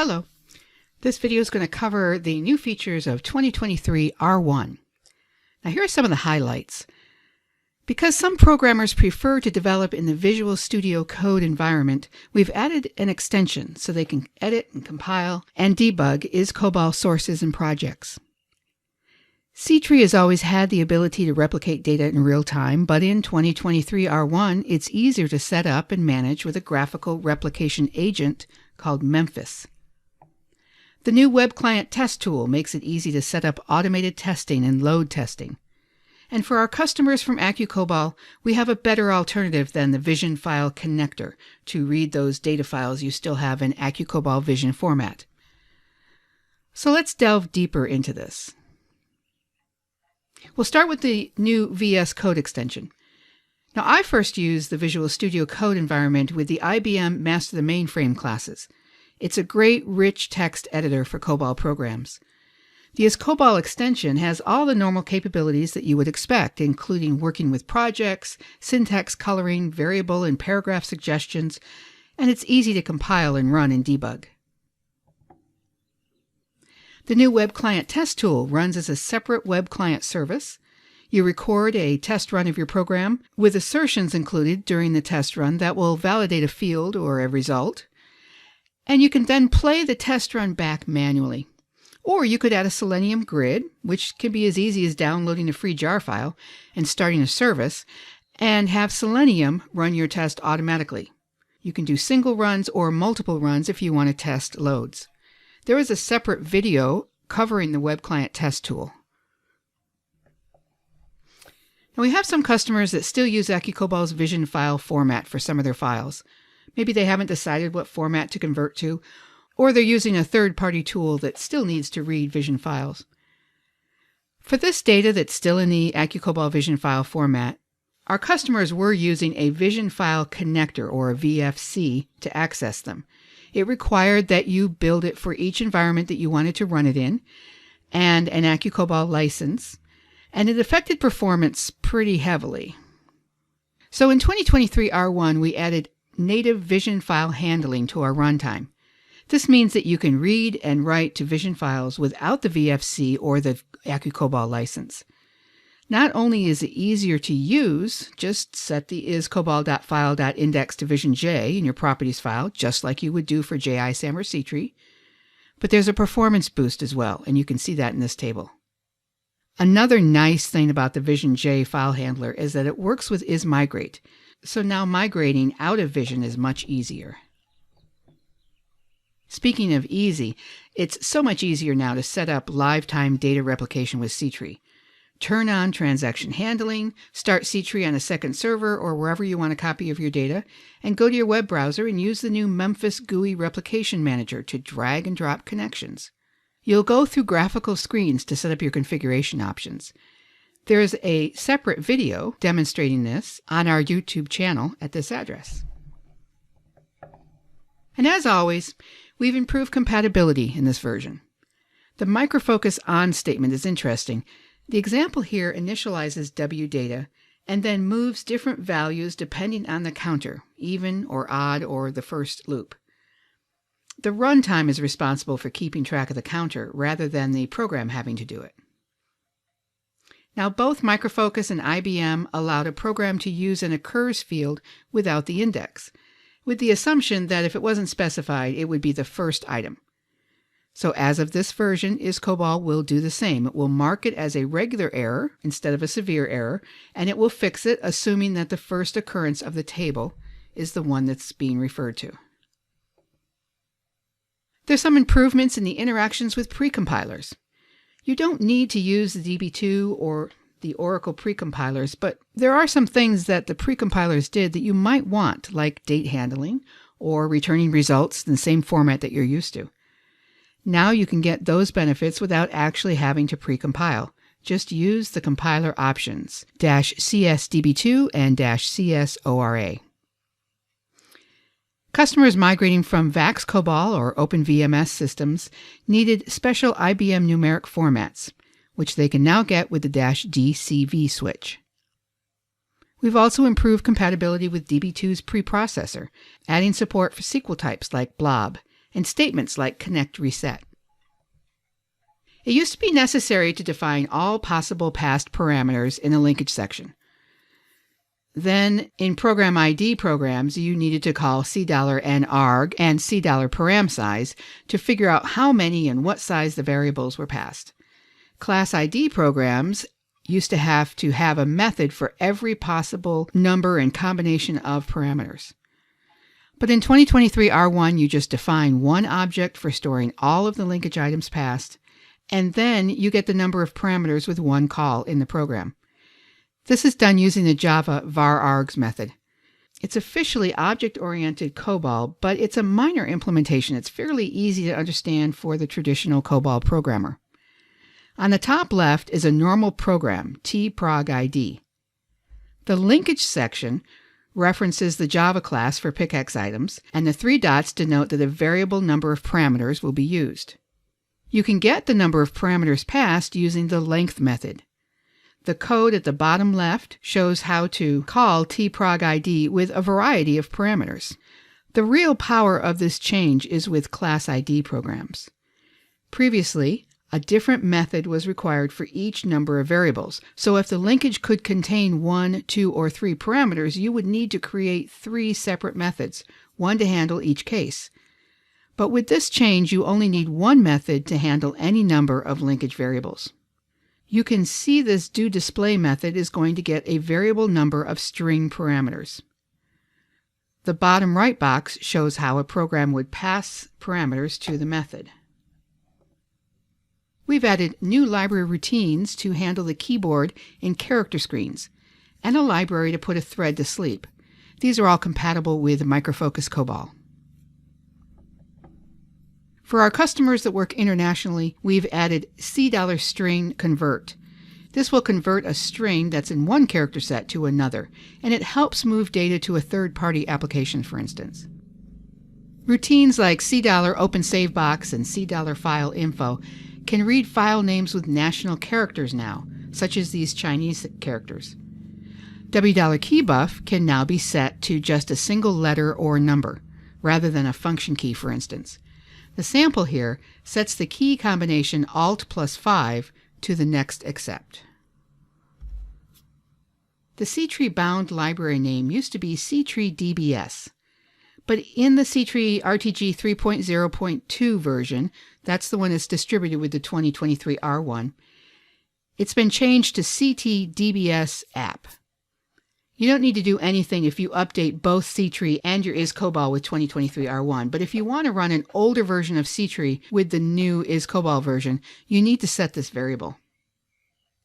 Hello. This video is going to cover the new features of 2023 R1. Now here are some of the highlights. Because some programmers prefer to develop in the Visual Studio Code environment, we've added an extension so they can edit and compile and debug isCOBOL sources and projects. C-Tree has always had the ability to replicate data in real time, but in 2023 R1, it's easier to set up and manage with a graphical replication agent called Memphis. The new WebClient Test tool makes it easy to set up automated testing and load testing. And for our customers from isCOBOL, we have a better alternative than the Vision File Connector to read those data files you still have in isCOBOL Vision format. So let's delve deeper into this. We'll start with the new VS Code extension. Now, I first used the Visual Studio Code environment with the IBM Master the Mainframe classes. It's a great, rich text editor for COBOL programs. The isCOBOL extension has all the normal capabilities that you would expect, including working with projects, syntax coloring, variable and paragraph suggestions, and it's easy to compile and run and debug. The new WebClient Test tool runs as a separate web client service. You record a test run of your program with assertions included during the test run that will validate a field or a result. And you can then play the test run back manually. Or you could add a Selenium grid, which can be as easy as downloading a free jar file and starting a service, and have Selenium run your test automatically. You can do single runs or multiple runs if you want to test loads. There is a separate video covering the WebClient Test tool. Now we have some customers that still use isCOBOL's Vision file format for some of their files. Maybe they haven't decided what format to convert to, or they're using a third-party tool that still needs to read Vision files. For this data that's still in the isCOBOL Vision file format, our customers were using a Vision File Connector, or a VFC, to access them. It required that you build it for each environment that you wanted to run it in, and an isCOBOL license, and it affected performance pretty heavily. So in 2023 R1, we added native Vision file handling to our runtime. This means that you can read and write to Vision files without the VFC or the isCOBOL license. Not only is it easier to use, just set the isCOBOL.file.index to VisionJ in your properties file, just like you would do for JISAM or C-Tree, but there's a performance boost as well, and you can see that in this table. Another nice thing about the VisionJ file handler is that it works with isMigrate, so now migrating out of Vision is much easier. Speaking of easy, it's so much easier now to set up live-time data replication with C-Tree. Turn on transaction handling, start C-Tree on a second server or wherever you want a copy of your data, and go to your web browser and use the new Memphis GUI Replication Manager to drag and drop connections. You'll go through graphical screens to set up your configuration options. There is a separate video demonstrating this on our YouTube channel at this address. And as always, we've improved compatibility in this version. The microfocus on statement is interesting. The example here initializes W data and then moves different values depending on the counter, even or odd or the first loop. The runtime is responsible for keeping track of the counter rather than the program having to do it. Now both Microfocus and IBM allowed a program to use an occurs field without the index, with the assumption that if it wasn't specified, it would be the first item. So as of this version, isCOBOL will do the same. It will mark it as a regular error instead of a severe error, and it will fix it assuming that the first occurrence of the table is the one that's being referred to. There's some improvements in the interactions with precompilers. You don't need to use the DB2 or the Oracle precompilers, but there are some things that the precompilers did that you might want, like date handling or returning results in the same format that you're used to. Now you can get those benefits without actually having to precompile. Just use the compiler options, -CSDB2 and -CSORA. Customers migrating from VAX COBOL or OpenVMS systems needed special IBM numeric formats, which they can now get with the -DCV switch. We've also improved compatibility with DB2's preprocessor, adding support for SQL types like blob and statements like connect reset. It used to be necessary to define all possible passed parameters in the linkage section. Then, in program ID programs, you needed to call $&narg and $param_size to figure out how many and what size the variables were passed. Class ID programs used to have a method for every possible number and combination of parameters. But in 2023R1, you just define one object for storing all of the linkage items passed, and then you get the number of parameters with one call in the program. This is done using the Java var_args method. It's officially object-oriented COBOL, but it's a minor implementation. It's fairly easy to understand for the traditional COBOL programmer. On the top left is a normal program, tprogid. The linkage section references the Java class for pickaxe items, and the 3 dots denote that a variable number of parameters will be used. You can get the number of parameters passed using the length method. The code at the bottom left shows how to call tprogid with a variety of parameters. The real power of this change is with class ID programs. Previously, a different method was required for each number of variables, so if the linkage could contain 1, 2, or 3 parameters, you would need to create 3 separate methods, one to handle each case. But with this change, you only need one method to handle any number of linkage variables. You can see this doDisplay method is going to get a variable number of string parameters. The bottom right box shows how a program would pass parameters to the method. We've added new library routines to handle the keyboard in character screens, and a library to put a thread to sleep. These are all compatible with Micro Focus COBOL. For our customers that work internationally, we've added $string convert. This will convert a string that's in one character set to another, and it helps move data to a third-party application, for instance. Routines like $OpenSaveBox and $FileInfo can read file names with national characters now, such as these Chinese characters. $keybuff can now be set to just a single letter or number, rather than a function key, for instance. The sample here sets the key combination Alt + 5 to the next accept. The ctree bound library name used to be ctree_dbs, but in the ctree RTG 3.0.2 version, that's the one that's distributed with the 2023R1, it's been changed to ctdbs_app. You don't need to do anything if you update both ctree and your isCOBOL with 2023R1, but if you want to run an older version of ctree with the new isCOBOL version, you need to set this variable.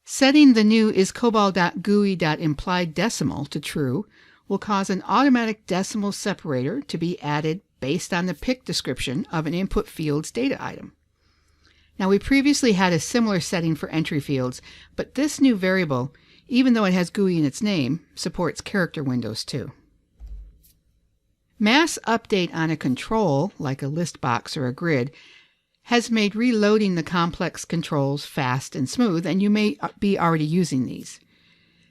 Setting the new isCOBOL.GUI.ImpliedDecimal to true will cause an automatic decimal separator to be added based on the pick description of an input field's data item. Now, we previously had a similar setting for entry fields, but this new variable, even though it has GUI in its name, supports character windows too. Mass update on a control, like a list box or a grid, has made reloading the complex controls fast and smooth, and you may be already using these.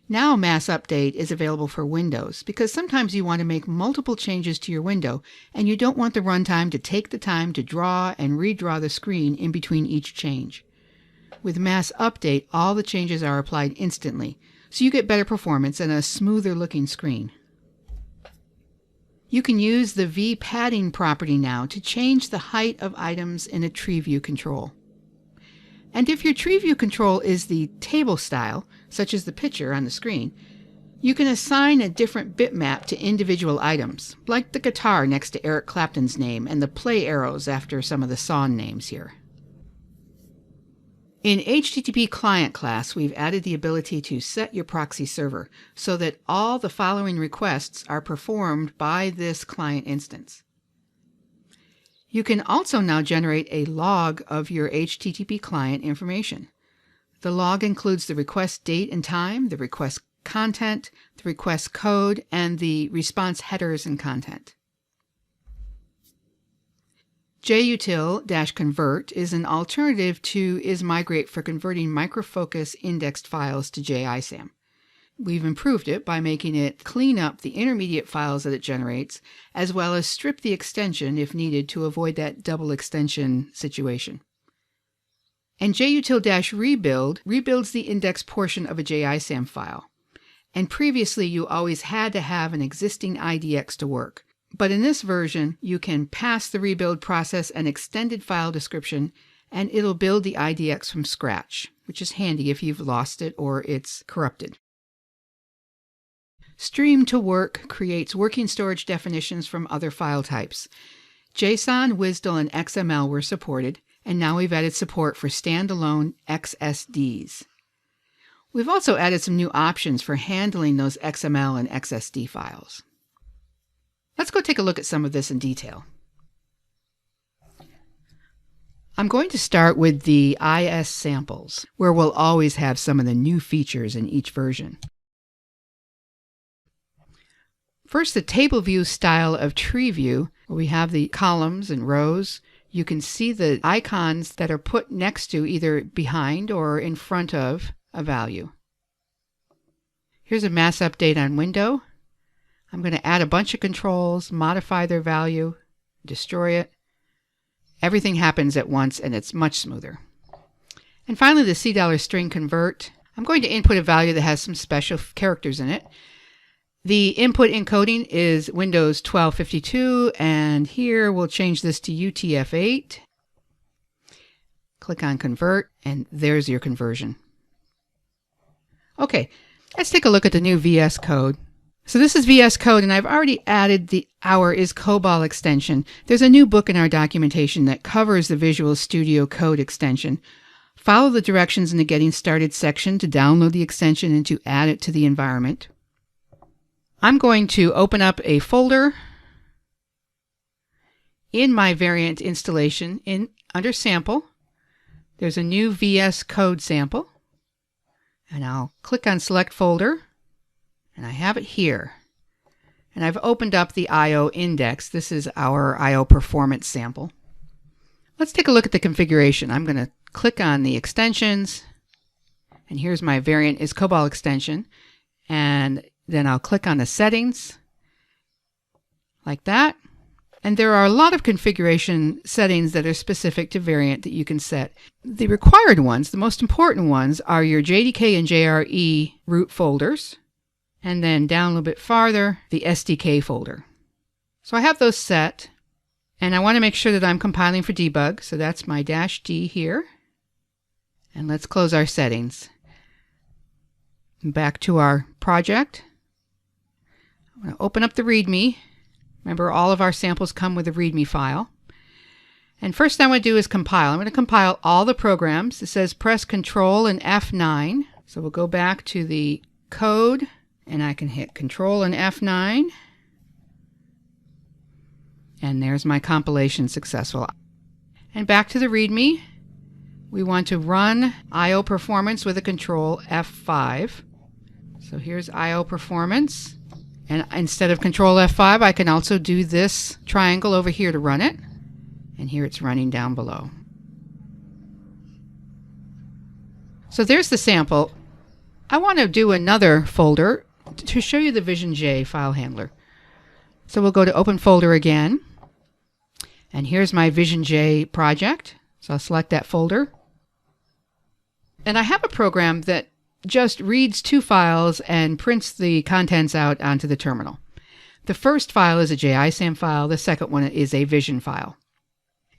Now mass update is available for Windows because sometimes you want to make multiple changes to your window and you don't want the runtime to take the time to draw and redraw the screen in between each change. With mass update, all the changes are applied instantly, so you get better performance and a smoother looking screen. You can use the V padding property now to change the height of items in a tree view control. And if your tree view control is the table style, such as the picture on the screen, you can assign a different bitmap to individual items, like the guitar next to Eric Clapton's name and the play arrows after some of the song names here. In HTTP Client class, we've added the ability to set your proxy server so that all the following requests are performed by this client instance. You can also now generate a log of your HTTP client information. The log includes the request date and time, the request content, the request code, and the response headers and content. jutil-convert is an alternative to ismigrate for converting Micro Focus indexed files to JISAM. We've improved it by making it clean up the intermediate files that it generates, as well as strip the extension if needed to avoid that double extension situation. And jutil-rebuild rebuilds the index portion of a JISAM file. And previously, you always had to have an existing IDX to work. But in this version, you can pass the rebuild process an extended file description, and it'll build the IDX from scratch, which is handy if you've lost it or it's corrupted. Stream to Work creates working storage definitions from other file types. JSON, WSDL, and XML were supported, and now we've added support for standalone XSDs. We've also added some new options for handling those XML and XSD files. Let's go take a look at some of this in detail. I'm going to start with the IS samples, where we'll always have some of the new features in each version. First, the table view style of tree view, where we have the columns and rows. You can see the icons that are put next to, either behind or in front of, a value. Here's a mass update on window. I'm going to add a bunch of controls, modify their value, destroy it. Everything happens at once and it's much smoother. And finally, the $string convert. I'm going to input a value that has some special characters in it. The input encoding is Windows 1252, and here we'll change this to UTF-8. Click on Convert, and there's your conversion. Okay, let's take a look at the new VS Code. So this is VS Code, and I've already added our isCOBOL extension. There's a new book in our documentation that covers the Visual Studio Code extension. Follow the directions in the Getting Started section to download the extension and to add it to the environment. I'm going to open up a folder in my variant installation under Sample. There's a new VS Code sample, and I'll click on Select Folder, and I have it here. And I've opened up the I/O index. This is our I/O performance sample. Let's take a look at the configuration. I'm going to click on the extensions, and here's my variant isCOBOL extension, and then I'll click on the settings, like that. And there are a lot of configuration settings that are specific to variant that you can set. The required ones, the most important ones, are your JDK and JRE root folders, and then down a little bit farther, the SDK folder. So I have those set, and I want to make sure that I'm compiling for debug, so that's my -D here. And let's close our settings. Back to our project. I'm going to open up the README. Remember, all of our samples come with a README file. And first thing I'm going to do is compile. I'm going to compile all the programs. It says press Control and F9. So we'll go back to the code, and I can hit Control and F9. And there's my compilation successful. And back to the README. We want to run I/O performance with a Control F5. So here's I/O performance. And instead of Control F5, I can also do this triangle over here to run it. And here it's running down below. So there's the sample. I want to do another folder to show you the VisionJ file handler. So we'll go to Open Folder again. And here's my VisionJ project. So I'll select that folder. And I have a program that just reads two files and prints the contents out onto the terminal. The first file is a JISAM file. The second one is a Vision file.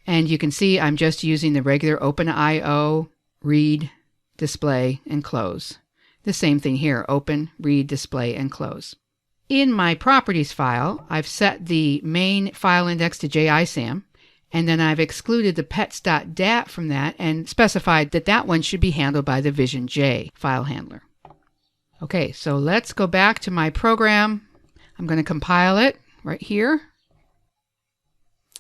And you can see I'm just using the regular Open I/O, Read, Display, and Close. The same thing here, Open, Read, Display, and Close. In my Properties file, I've set the main file index to JISAM, and then I've excluded the pets.dat from that and specified that that one should be handled by the VisionJ file handler. Okay, so let's go back to my program. I'm going to compile it right here.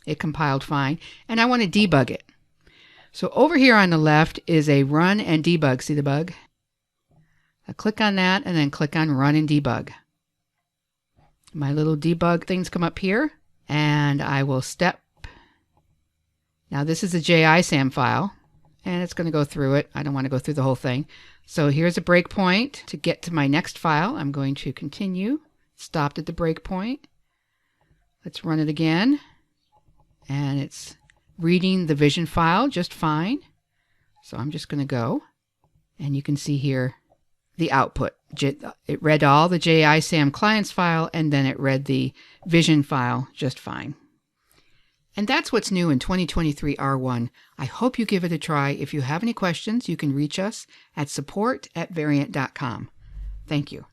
It compiled fine, and I want to debug it. So over here on the left is a Run and Debug. See the bug? I click on that and then click on Run and Debug. My little debug things come up here, and I will step. Now this is a JISAM file, and it's going to go through it. I don't want to go through the whole thing. So here's a breakpoint to get to my next file. I'm going to continue. Stopped at the breakpoint. Let's run it again. And it's reading the Vision file just fine. So I'm just going to go. And you can see here the output. It read all the JISAM clients file, and then it read the Vision file just fine. And that's what's new in 2023 R1. I hope you give it a try. If you have any questions, you can reach us at support@variant.com. Thank you.